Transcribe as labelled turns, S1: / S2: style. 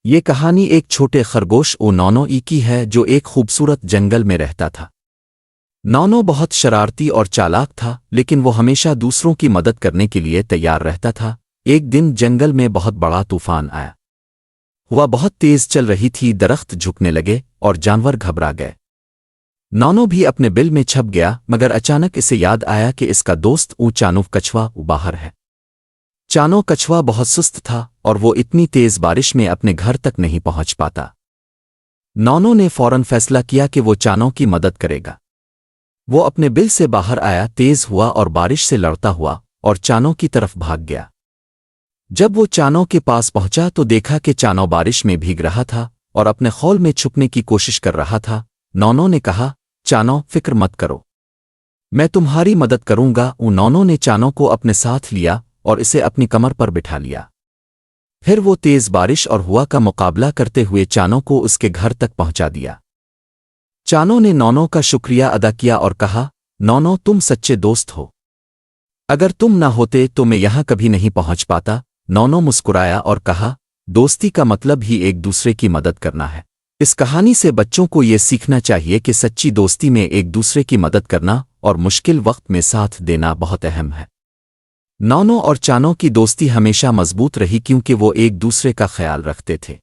S1: یہ کہانی ایک چھوٹے خرگوش او نونو ای کی ہے جو ایک خوبصورت جنگل میں رہتا تھا۔ نونو بہت شرارتی اور چالاک تھا، لیکن وہ ہمیشہ دوسروں کی مدد کرنے کے لیے تیار رہتا تھا۔ ایک دن جنگل میں بہت بڑا طوفان آیا۔ ہوا بہت تیز چل رہی تھی، درخت جھکنے لگے اور جانور گھبرا گئے۔ نونو بھی اپنے بل میں چھپ گیا، مگر اچانک اسے یاد آیا کہ اس کا دوست چانو کچھوا باہر ہے۔ چانو کچھوا بہت سست تھا اور وہ اتنی تیز بارش میں اپنے گھر تک نہیں پہنچ پاتا۔ نونو نے فوراً فیصلہ کیا کہ وہ چانو کی مدد کرے گا۔ وہ اپنے بل سے باہر آیا، تیز ہوا اور بارش سے لڑتا ہوا اور چانو کی طرف بھاگ گیا۔ جب وہ چانو کے پاس پہنچا تو دیکھا کہ چانو بارش میں بھیگ رہا تھا اور اپنے خول میں چھپنے کی کوشش کر رہا تھا۔ نونو نے کہا، چانو فکر مت کرو، میں تمہاری مدد کروں گا۔ نونو نے چانو کو اپنے ساتھ لیا اور اسے اپنی کمر پر بٹھا لیا۔ پھر وہ تیز بارش اور ہوا کا مقابلہ کرتے ہوئے چانو کو اس کے گھر تک پہنچا دیا۔ چانو نے نونو کا شکریہ ادا کیا اور کہا، نونو تم سچے دوست ہو، اگر تم نہ ہوتے تو میں یہاں کبھی نہیں پہنچ پاتا۔ نونو مسکرایا اور کہا، دوستی کا مطلب ہی ایک دوسرے کی مدد کرنا ہے۔ اس کہانی سے بچوں کو یہ سیکھنا چاہیے کہ سچی دوستی میں ایک دوسرے کی مدد کرنا اور مشکل وقت میں ساتھ دینا بہت اہم ہے۔ نونو اور چانو کی دوستی ہمیشہ مضبوط رہی کیونکہ وہ ایک دوسرے کا خیال رکھتے تھے۔